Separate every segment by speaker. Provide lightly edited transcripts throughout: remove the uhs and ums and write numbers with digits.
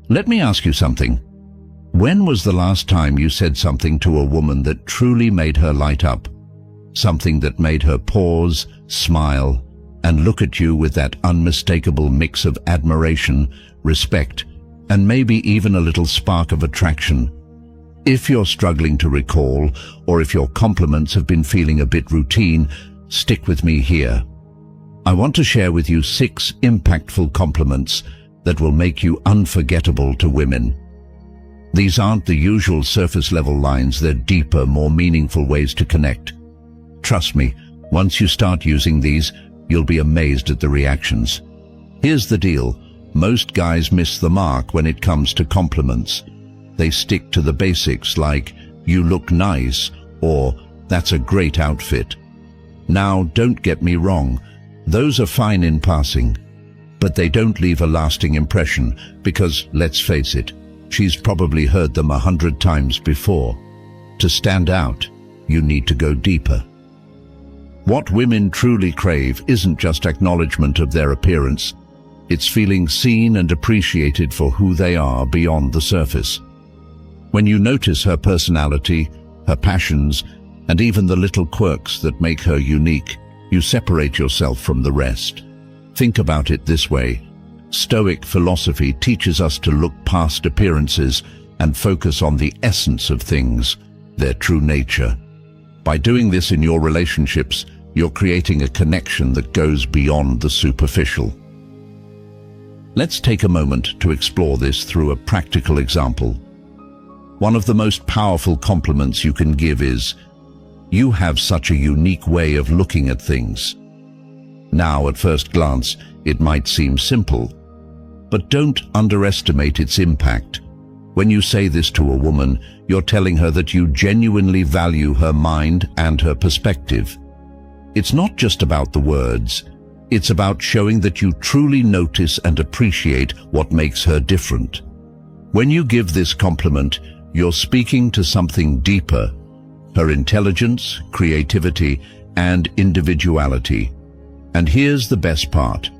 Speaker 1: Let me ask you something. When was the last time you said something to a woman that truly made her light up? Something that made her pause, smile, and look at you with that unmistakable mix of admiration, respect, and maybe even a little spark of attraction. If you're struggling to recall, or if your compliments have been feeling a bit routine, stick with me here. I want to share with you 6 impactful compliments that will make you unforgettable to women. These aren't the usual surface-level lines, they're deeper, more meaningful ways to connect. Trust me, once you start using these, you'll be amazed at the reactions. Here's the deal. Most guys miss the mark when it comes to compliments. They stick to the basics like, "You look nice," or "That's a great outfit." Now, don't get me wrong, those are fine in passing, but they don't leave a lasting impression because, let's face it, she's probably heard them 100 times before. To stand out, you need to go deeper. What women truly crave isn't just acknowledgement of their appearance. It's feeling seen and appreciated for who they are beyond the surface. When you notice her personality, her passions, and even the little quirks that make her unique, you separate yourself from the rest. Think about it this way. Stoic philosophy teaches us to look past appearances and focus on the essence of things, their true nature. By doing this in your relationships, you're creating a connection that goes beyond the superficial. Let's take a moment to explore this through a practical example. One of the most powerful compliments you can give is, "You have such a unique way of looking at things." Now, at first glance, it might seem simple, but don't underestimate its impact. When you say this to a woman, you're telling her that you genuinely value her mind and her perspective. It's not just about the words. It's about showing that you truly notice and appreciate what makes her different. When you give this compliment, you're speaking to something deeper: her intelligence, creativity, and individuality. And here's the best part.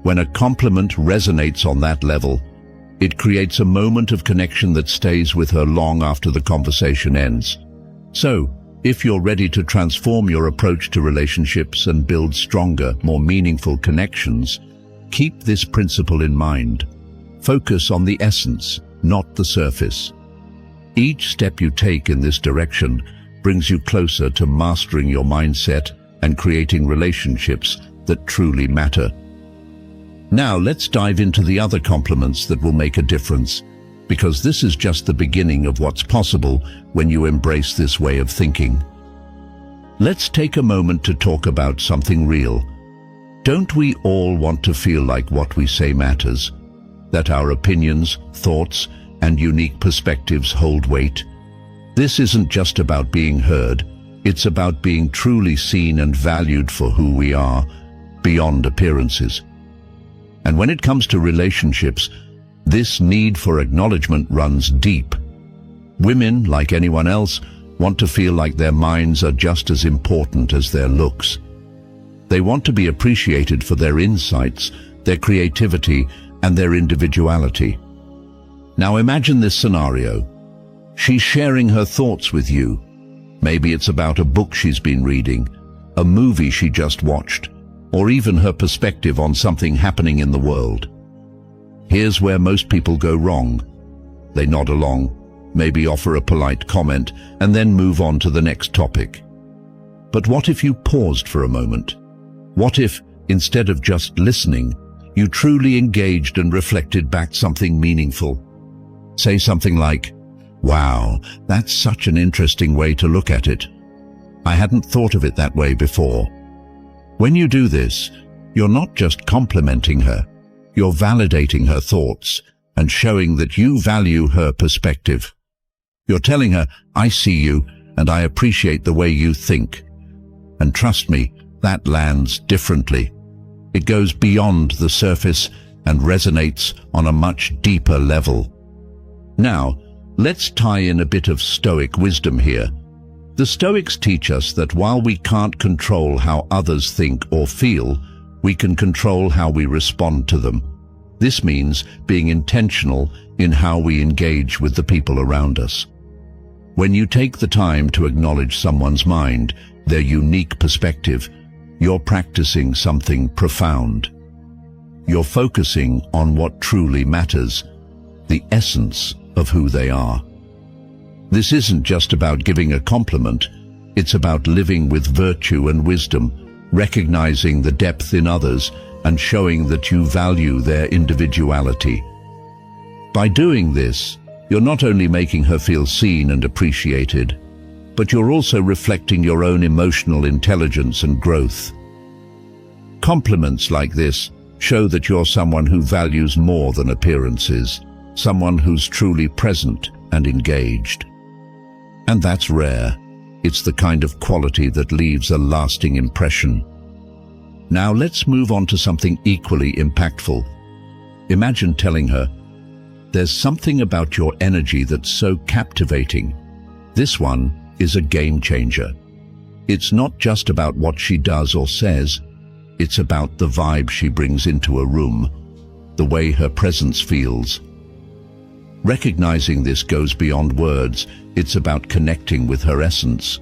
Speaker 1: When a compliment resonates on that level, it creates a moment of connection that stays with her long after the conversation ends. So, if you're ready to transform your approach to relationships and build stronger, more meaningful connections, keep this principle in mind. Focus on the essence, not the surface. Each step you take in this direction brings you closer to mastering your mindset and creating relationships that truly matter. Now let's dive into the other compliments that will make a difference, because this is just the beginning of what's possible when you embrace this way of thinking. Let's take a moment to talk about something real. Don't we all want to feel like what we say matters? That our opinions, thoughts, and unique perspectives hold weight? This isn't just about being heard, it's about being truly seen and valued for who we are, beyond appearances. And when it comes to relationships, this need for acknowledgement runs deep. Women, like anyone else, want to feel like their minds are just as important as their looks. They want to be appreciated for their insights, their creativity, and their individuality. Now imagine this scenario. She's sharing her thoughts with you. Maybe it's about a book she's been reading, a movie she just watched, or even her perspective on something happening in the world. Here's where most people go wrong. They nod along, maybe offer a polite comment, and then move on to the next topic. But what if you paused for a moment? What if, instead of just listening, you truly engaged and reflected back something meaningful? Say something like, "Wow, that's such an interesting way to look at it. I hadn't thought of it that way before." When you do this, you're not just complimenting her, you're validating her thoughts and showing that you value her perspective. You're telling her, "I see you and I appreciate the way you think." And trust me, that lands differently. It goes beyond the surface and resonates on a much deeper level. Now, let's tie in a bit of Stoic wisdom here. The Stoics teach us that while we can't control how others think or feel, we can control how we respond to them. This means being intentional in how we engage with the people around us. When you take the time to acknowledge someone's mind, their unique perspective, you're practicing something profound. You're focusing on what truly matters, the essence of who they are. This isn't just about giving a compliment, it's about living with virtue and wisdom, recognizing the depth in others and showing that you value their individuality. By doing this, you're not only making her feel seen and appreciated, but you're also reflecting your own emotional intelligence and growth. Compliments like this show that you're someone who values more than appearances, someone who's truly present and engaged. And that's rare. It's the kind of quality that leaves a lasting impression. Now let's move on to something equally impactful. Imagine telling her, "There's something about your energy that's so captivating. This one is a game changer." It's not just about what she does or says, it's about the vibe she brings into a room, the way her presence feels. Recognizing this goes beyond words, it's about connecting with her essence.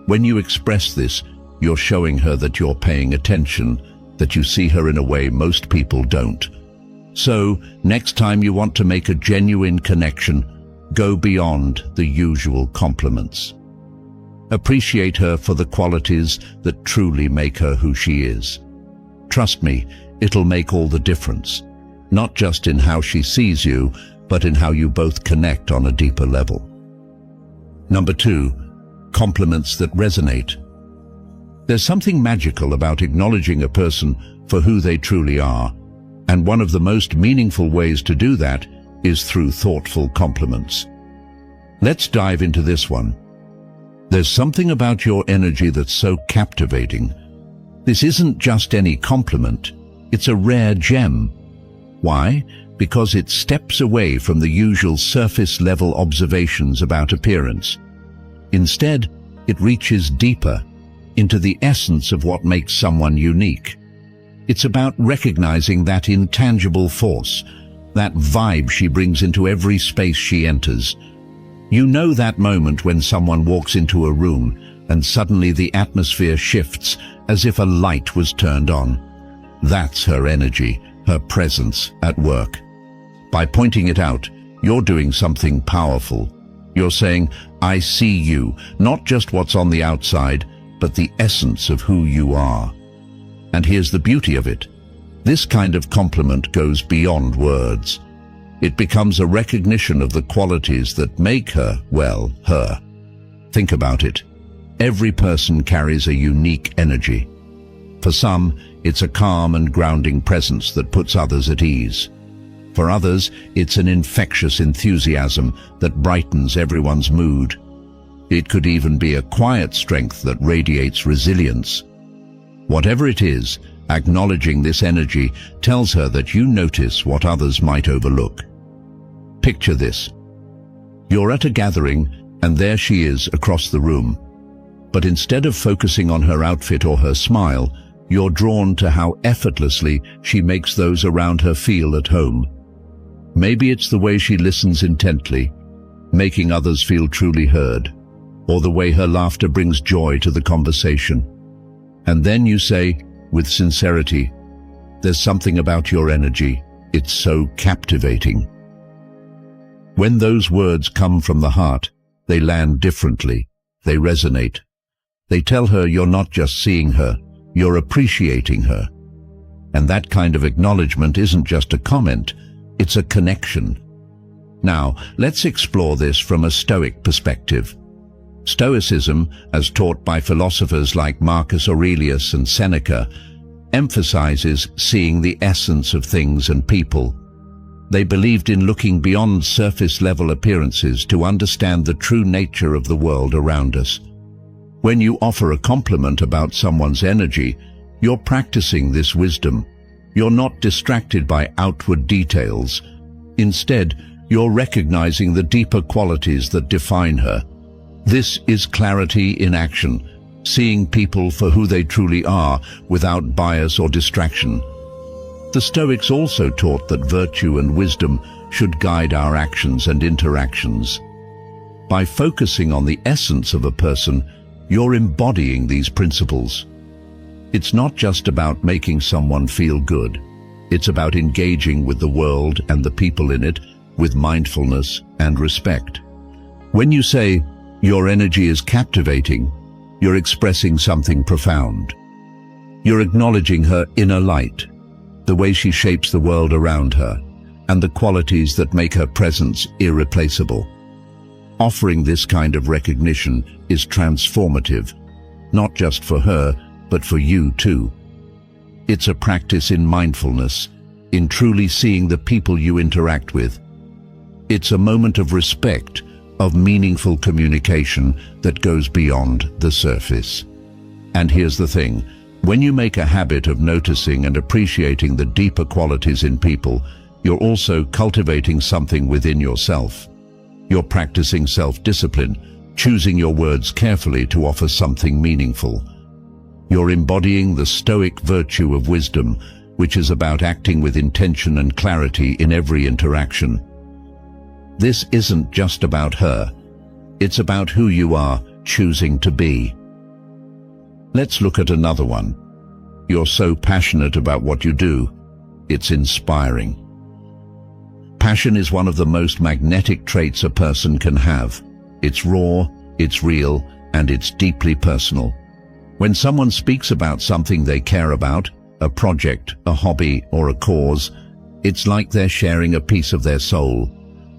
Speaker 1: When you express this, you're showing her that you're paying attention, that you see her in a way most people don't. So, next time you want to make a genuine connection, go beyond the usual compliments. Appreciate her for the qualities that truly make her who she is. Trust me, it'll make all the difference, not just in how she sees you, but in how you both connect on a deeper level. Number 2, compliments that resonate. There's something magical about acknowledging a person for who they truly are, and one of the most meaningful ways to do that is through thoughtful compliments. Let's dive into this one. There's something about your energy that's so captivating. This isn't just any compliment, it's a rare gem. Why? Because it steps away from the usual surface-level observations about appearance. Instead, it reaches deeper into the essence of what makes someone unique. It's about recognizing that intangible force, that vibe she brings into every space she enters. You know that moment when someone walks into a room and suddenly the atmosphere shifts as if a light was turned on. That's her energy, her presence at work. By pointing it out, you're doing something powerful. You're saying, "I see you, not just what's on the outside, but the essence of who you are." And here's the beauty of it. This kind of compliment goes beyond words. It becomes a recognition of the qualities that make her, well, her. Think about it. Every person carries a unique energy. For some, it's a calm and grounding presence that puts others at ease. For others, it's an infectious enthusiasm that brightens everyone's mood. It could even be a quiet strength that radiates resilience. Whatever it is, acknowledging this energy tells her that you notice what others might overlook. Picture this. You're at a gathering, and there she is across the room. But instead of focusing on her outfit or her smile, you're drawn to how effortlessly she makes those around her feel at home. Maybe it's the way she listens intently, making others feel truly heard, or the way her laughter brings joy to the conversation. And then you say, with sincerity, "There's something about your energy. It's so captivating." When those words come from the heart, they land differently. They resonate. They tell her you're not just seeing her, you're appreciating her. And that kind of acknowledgement isn't just a comment, it's a connection. Now, let's explore this from a Stoic perspective. Stoicism, as taught by philosophers like Marcus Aurelius and Seneca, emphasizes seeing the essence of things and people. They believed in looking beyond surface-level appearances to understand the true nature of the world around us. When you offer a compliment about someone's energy, you're practicing this wisdom. You're not distracted by outward details. Instead, you're recognizing the deeper qualities that define her. This is clarity in action, seeing people for who they truly are without bias or distraction. The Stoics also taught that virtue and wisdom should guide our actions and interactions. By focusing on the essence of a person, you're embodying these principles. It's not just about making someone feel good. It's about engaging with the world and the people in it with mindfulness and respect. When you say, "Your energy is captivating," you're expressing something profound. You're acknowledging her inner light, the way she shapes the world around her, and the qualities that make her presence irreplaceable. Offering this kind of recognition is transformative, not just for her, but for you too. It's a practice in mindfulness, in truly seeing the people you interact with. It's a moment of respect, of meaningful communication that goes beyond the surface. And here's the thing, when you make a habit of noticing and appreciating the deeper qualities in people, you're also cultivating something within yourself. You're practicing self-discipline, choosing your words carefully to offer something meaningful. You're embodying the Stoic virtue of wisdom, which is about acting with intention and clarity in every interaction. This isn't just about her. It's about who you are choosing to be. Let's look at another one. You're so passionate about what you do. It's inspiring. Passion is one of the most magnetic traits a person can have. It's raw, it's real, and it's deeply personal. When someone speaks about something they care about, a project, a hobby, or a cause, it's like they're sharing a piece of their soul.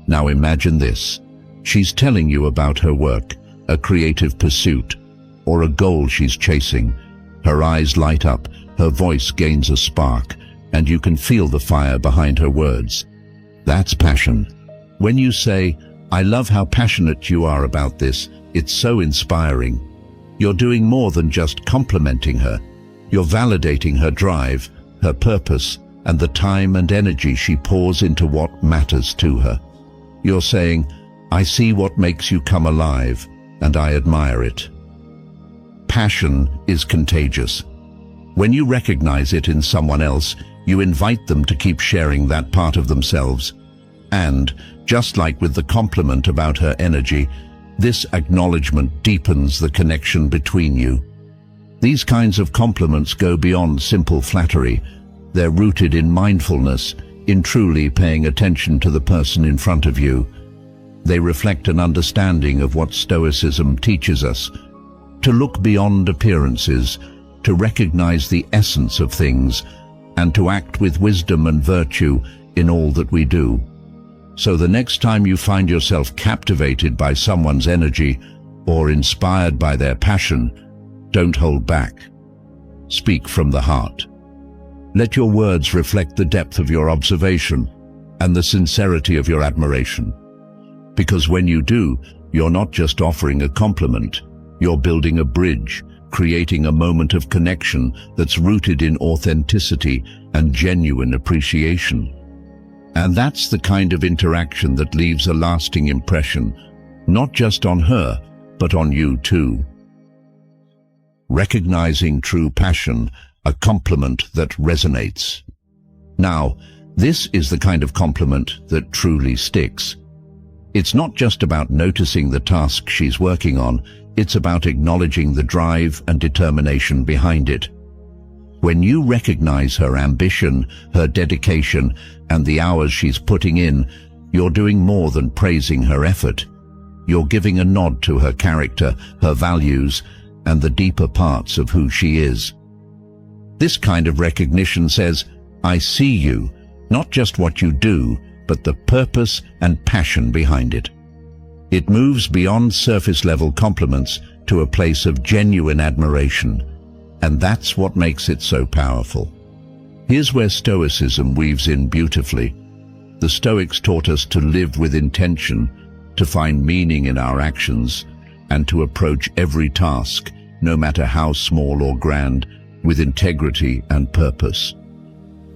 Speaker 1: Now imagine this. She's telling you about her work, a creative pursuit, or a goal she's chasing. Her eyes light up, her voice gains a spark, and you can feel the fire behind her words. That's passion. When you say, "I love how passionate you are about this, it's so inspiring," you're doing more than just complimenting her. You're validating her drive, her purpose, and the time and energy she pours into what matters to her. You're saying, "I see what makes you come alive, and I admire it." Passion is contagious. When you recognize it in someone else, you invite them to keep sharing that part of themselves. And, just like with the compliment about her energy, this acknowledgement deepens the connection between you. These kinds of compliments go beyond simple flattery. They're rooted in mindfulness, in truly paying attention to the person in front of you. They reflect an understanding of what Stoicism teaches us, to look beyond appearances, to recognize the essence of things, and to act with wisdom and virtue in all that we do. So the next time you find yourself captivated by someone's energy or inspired by their passion, don't hold back. Speak from the heart. Let your words reflect the depth of your observation and the sincerity of your admiration. Because when you do, you're not just offering a compliment, you're building a bridge, creating a moment of connection that's rooted in authenticity and genuine appreciation. And that's the kind of interaction that leaves a lasting impression, not just on her, but on you too. Recognizing true passion, a compliment that resonates. Now, this is the kind of compliment that truly sticks. It's not just about noticing the task she's working on, it's about acknowledging the drive and determination behind it. When you recognize her ambition, her dedication, and the hours she's putting in, you're doing more than praising her effort. You're giving a nod to her character, her values, and the deeper parts of who she is. This kind of recognition says, "I see you, not just what you do, but the purpose and passion behind it." It moves beyond surface-level compliments to a place of genuine admiration, and that's what makes it so powerful. Here's where Stoicism weaves in beautifully. The Stoics taught us to live with intention, to find meaning in our actions, and to approach every task, no matter how small or grand, with integrity and purpose.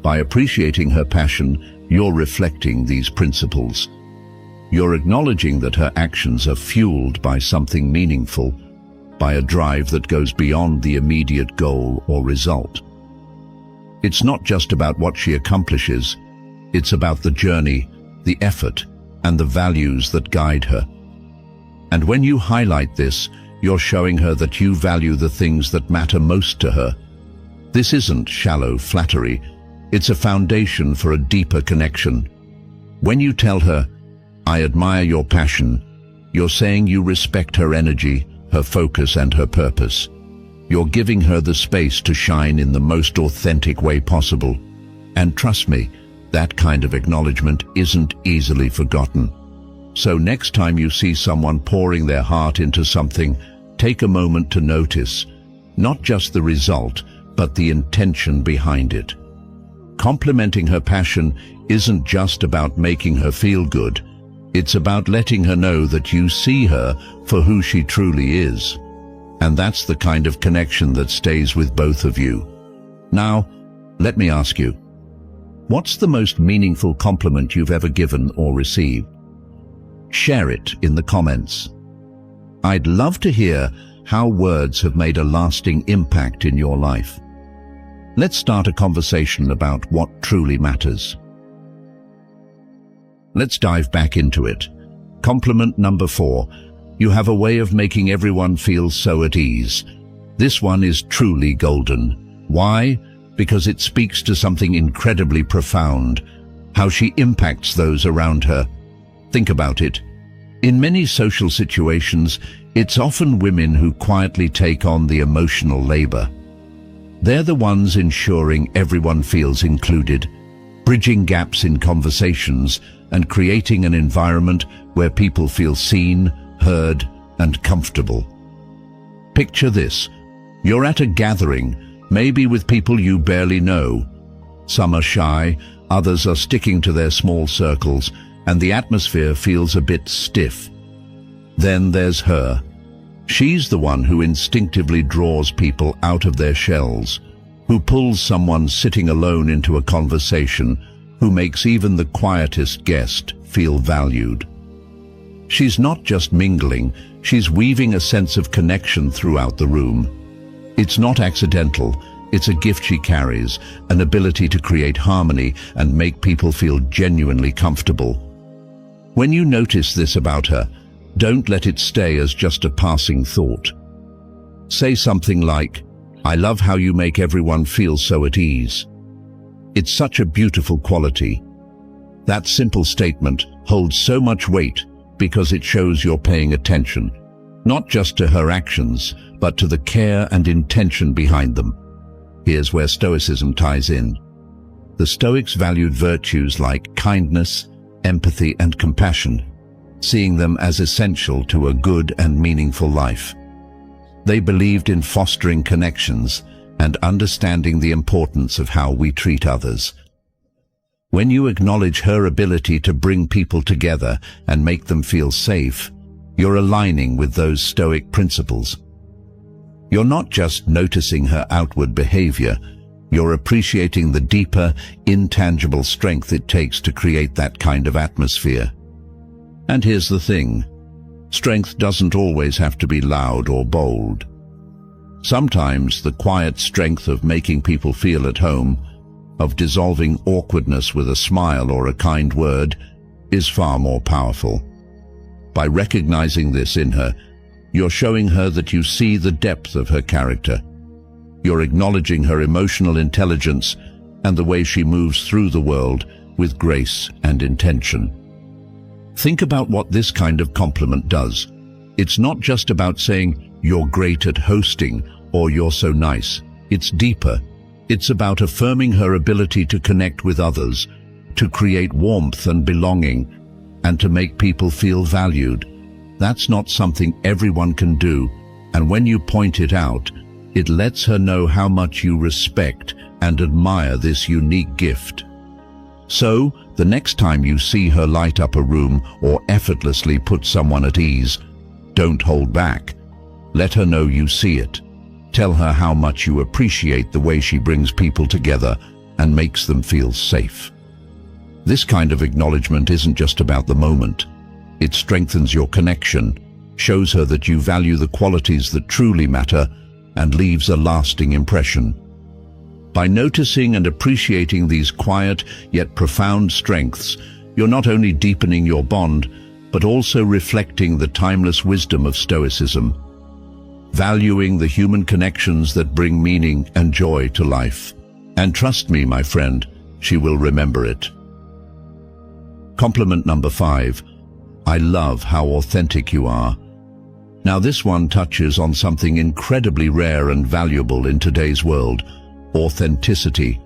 Speaker 1: By appreciating her passion, you're reflecting these principles. You're acknowledging that her actions are fueled by something meaningful, by a drive that goes beyond the immediate goal or result. It's not just about what she accomplishes. It's about the journey, the effort, and the values that guide her. And when you highlight this, you're showing her that you value the things that matter most to her. This isn't shallow flattery. It's a foundation for a deeper connection. When you tell her, "I admire your passion," you're saying you respect her energy, her focus, and her purpose. You're giving her the space to shine in the most authentic way possible. And trust me, that kind of acknowledgement isn't easily forgotten. So next time you see someone pouring their heart into something, take a moment to notice, not just the result, but the intention behind it. Complimenting her passion isn't just about making her feel good. It's about letting her know that you see her for who she truly is. And that's the kind of connection that stays with both of you. Now, let me ask you, what's the most meaningful compliment you've ever given or received? Share it in the comments. I'd love to hear how words have made a lasting impact in your life. Let's start a conversation about what truly matters. Let's dive back into it. Compliment number 4. You have a way of making everyone feel so at ease. This one is truly golden. Why? Because it speaks to something incredibly profound, how she impacts those around her. Think about it. In many social situations, it's often women who quietly take on the emotional labor. They're the ones ensuring everyone feels included, bridging gaps in conversations, and creating an environment where people feel seen, heard, and comfortable. Picture this. You're at a gathering, maybe with people you barely know. Some are shy, others are sticking to their small circles, and the atmosphere feels a bit stiff. Then there's her. She's the one who instinctively draws people out of their shells, who pulls someone sitting alone into a conversation, who makes even the quietest guest feel valued. She's not just mingling, she's weaving a sense of connection throughout the room. It's not accidental, it's a gift she carries, an ability to create harmony and make people feel genuinely comfortable. When you notice this about her, don't let it stay as just a passing thought. Say something like, "I love how you make everyone feel so at ease." It's such a beautiful quality. That simple statement holds so much weight because it shows you're paying attention, not just to her actions, but to the care and intention behind them. Here's where Stoicism ties in. The Stoics valued virtues like kindness, empathy, and compassion, seeing them as essential to a good and meaningful life. They believed in fostering connections and understanding the importance of how we treat others. When you acknowledge her ability to bring people together and make them feel safe, you're aligning with those Stoic principles. You're not just noticing her outward behavior, you're appreciating the deeper, intangible strength it takes to create that kind of atmosphere. And here's the thing, strength doesn't always have to be loud or bold. Sometimes the quiet strength of making people feel at home, of dissolving awkwardness with a smile or a kind word, is far more powerful. By recognizing this in her, you're showing her that you see the depth of her character. You're acknowledging her emotional intelligence and the way she moves through the world with grace and intention. Think about what this kind of compliment does. It's not just about saying, "You're great at hosting," or "You're so nice." It's deeper. It's about affirming her ability to connect with others, to create warmth and belonging, and to make people feel valued. That's not something everyone can do, and when you point it out, it lets her know how much you respect and admire this unique gift. So, the next time you see her light up a room or effortlessly put someone at ease, don't hold back. Let her know you see it. Tell her how much you appreciate the way she brings people together and makes them feel safe. This kind of acknowledgement isn't just about the moment. It strengthens your connection, shows her that you value the qualities that truly matter, and leaves a lasting impression. By noticing and appreciating these quiet yet profound strengths, you're not only deepening your bond, but also reflecting the timeless wisdom of Stoicism, valuing the human connections that bring meaning and joy to life. And trust me, my friend, she will remember it. Compliment number 5. I love how authentic you are. Now this one touches on something incredibly rare and valuable in today's world: authenticity.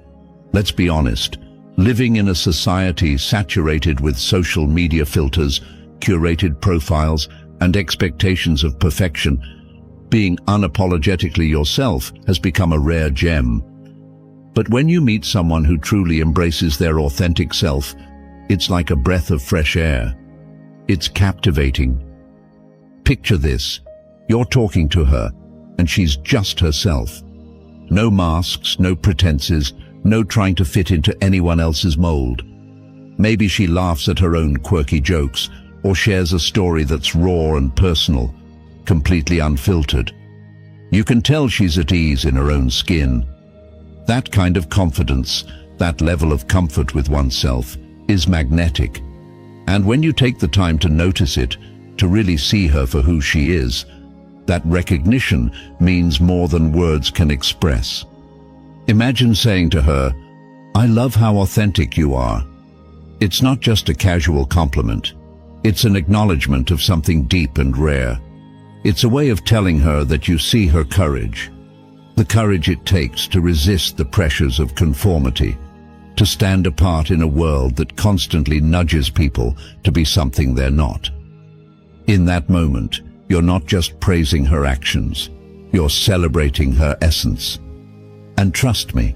Speaker 1: Let's be honest, living in a society saturated with social media filters, curated profiles, and expectations of perfection, being unapologetically yourself has become a rare gem. But when you meet someone who truly embraces their authentic self, it's like a breath of fresh air. It's captivating. Picture this: you're talking to her, and she's just herself. No masks, no pretenses, no trying to fit into anyone else's mold. Maybe she laughs at her own quirky jokes, or shares a story that's raw and personal, completely unfiltered. You can tell she's at ease in her own skin. That kind of confidence, that level of comfort with oneself, is magnetic. And when you take the time to notice it, to really see her for who she is, that recognition means more than words can express. Imagine saying to her, "I love how authentic you are." It's not just a casual compliment. It's an acknowledgement of something deep and rare. It's a way of telling her that you see her courage, the courage it takes to resist the pressures of conformity, to stand apart in a world that constantly nudges people to be something they're not. In that moment, you're not just praising her actions, you're celebrating her essence. And trust me,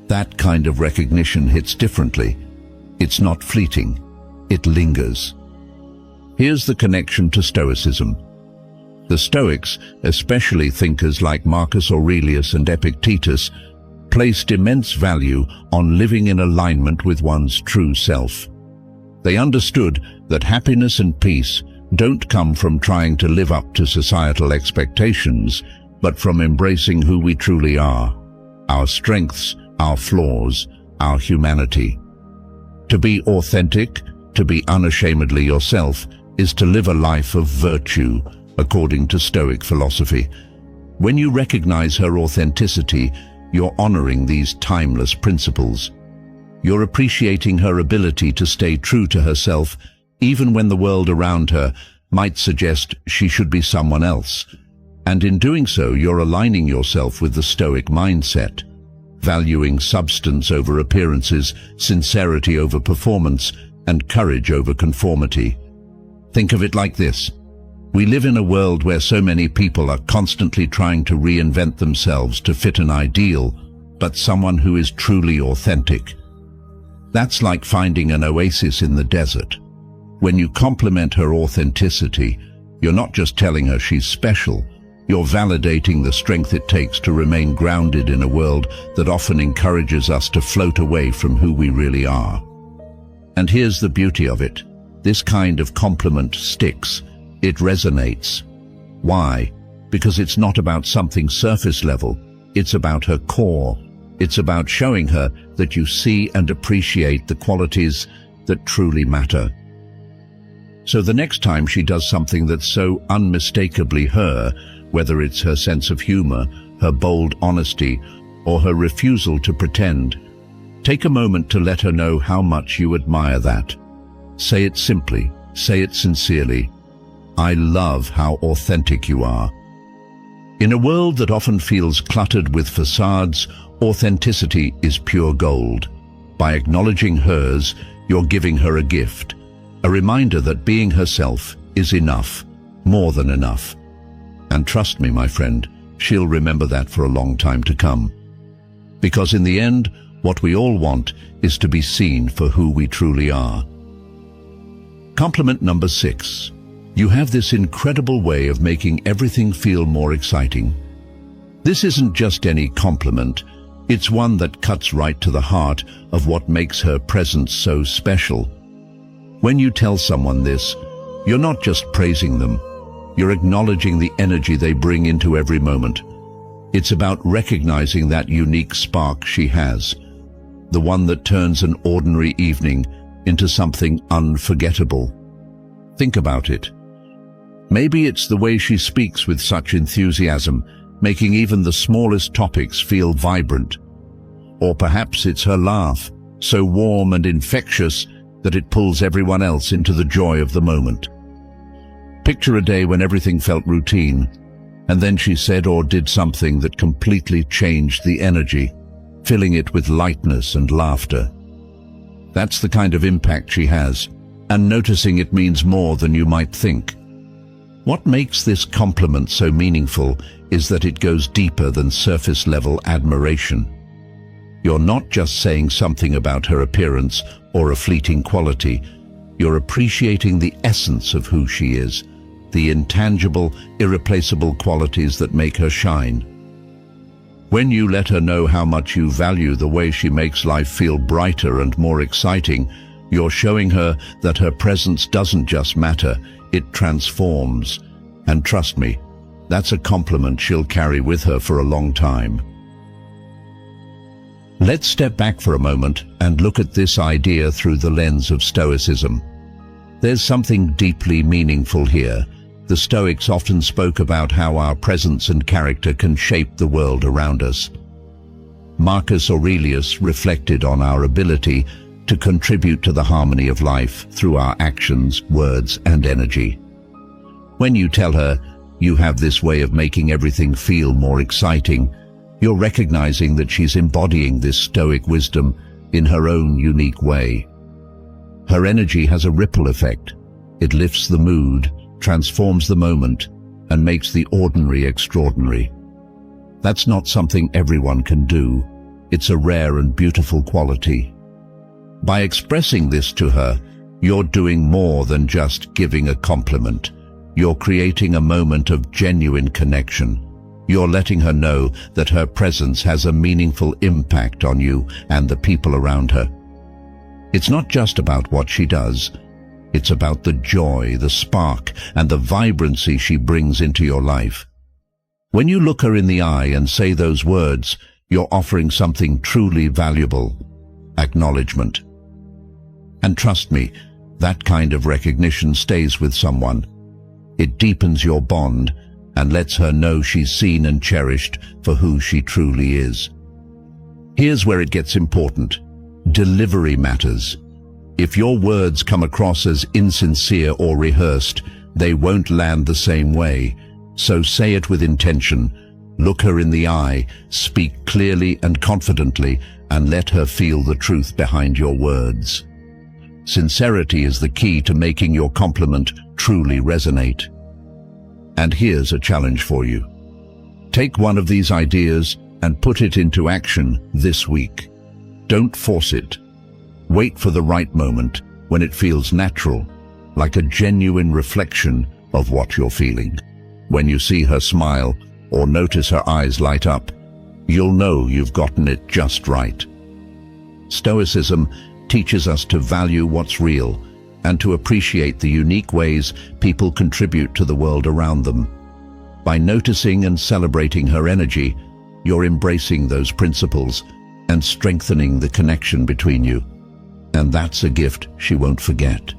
Speaker 1: that kind of recognition hits differently. It's not fleeting, it lingers. Here's the connection to Stoicism. The Stoics, especially thinkers like Marcus Aurelius and Epictetus, placed immense value on living in alignment with one's true self. They understood that happiness and peace don't come from trying to live up to societal expectations, but from embracing who we truly are, our strengths, our flaws, our humanity. To be authentic, to be unashamedly yourself, is to live a life of virtue, according to Stoic philosophy. When you recognize her authenticity, you're honoring these timeless principles. You're appreciating her ability to stay true to herself, even when the world around her might suggest she should be someone else. And in doing so, you're aligning yourself with the Stoic mindset, valuing substance over appearances, sincerity over performance, and courage over conformity. Think of it like this. We live in a world where so many people are constantly trying to reinvent themselves to fit an ideal, but someone who is truly authentic. That's like finding an oasis in the desert. When you compliment her authenticity, you're not just telling her she's special, you're validating the strength it takes to remain grounded in a world that often encourages us to float away from who we really are. And here's the beauty of it. This kind of compliment sticks. It resonates. Why? Because it's not about something surface level. It's about her core. It's about showing her that you see and appreciate the qualities that truly matter. So the next time she does something that's so unmistakably her, whether it's her sense of humor, her bold honesty, or her refusal to pretend, take a moment to let her know how much you admire that. Say it simply, say it sincerely. I love how authentic you are. In a world that often feels cluttered with facades, authenticity is pure gold. By acknowledging hers, you're giving her a gift, a reminder that being herself is enough, more than enough. And trust me, my friend, she'll remember that for a long time to come. Because in the end, what we all want is to be seen for who we truly are. Compliment number 6. You have this incredible way of making everything feel more exciting. This isn't just any compliment, it's one that cuts right to the heart of what makes her presence so special. When you tell someone this, you're not just praising them, you're acknowledging the energy they bring into every moment. It's about recognizing that unique spark she has, the one that turns an ordinary evening into something unforgettable. Think about it. Maybe it's the way she speaks with such enthusiasm, making even the smallest topics feel vibrant. Or perhaps it's her laugh, so warm and infectious that it pulls everyone else into the joy of the moment. Picture a day when everything felt routine, and then she said or did something that completely changed the energy, filling it with lightness and laughter. That's the kind of impact she has, and noticing it means more than you might think. What makes this compliment so meaningful is that it goes deeper than surface-level admiration. You're not just saying something about her appearance or a fleeting quality. You're appreciating the essence of who she is, the intangible, irreplaceable qualities that make her shine. When you let her know how much you value the way she makes life feel brighter and more exciting, you're showing her that her presence doesn't just matter, it transforms. And trust me, that's a compliment she'll carry with her for a long time. Let's step back for a moment and look at this idea through the lens of Stoicism. There's something deeply meaningful here. The Stoics often spoke about how our presence and character can shape the world around us. Marcus Aurelius reflected on our ability to contribute to the harmony of life through our actions, words, and energy. When you tell her, "You have this way of making everything feel more exciting," you're recognizing that she's embodying this Stoic wisdom in her own unique way. Her energy has a ripple effect. It lifts the mood, transforms the moment, and makes the ordinary extraordinary. That's not something everyone can do. It's a rare and beautiful quality. By expressing this to her, you're doing more than just giving a compliment. You're creating a moment of genuine connection. You're letting her know that her presence has a meaningful impact on you and the people around her. It's not just about what she does. It's about the joy, the spark, and the vibrancy she brings into your life. When you look her in the eye and say those words, you're offering something truly valuable: acknowledgement. And trust me, that kind of recognition stays with someone. It deepens your bond and lets her know she's seen and cherished for who she truly is. Here's where it gets important. Delivery matters. If your words come across as insincere or rehearsed, they won't land the same way. So say it with intention. Look her in the eye, speak clearly and confidently, and let her feel the truth behind your words. Sincerity is the key to making your compliment truly resonate. And here's a challenge for you. Take one of these ideas and put it into action this week. Don't force it. Wait for the right moment when it feels natural, like a genuine reflection of what you're feeling. When you see her smile or notice her eyes light up, you'll know you've gotten it just right. Stoicism teaches us to value what's real and to appreciate the unique ways people contribute to the world around them. By noticing and celebrating her energy, you're embracing those principles and strengthening the connection between you. And that's a gift she won't forget.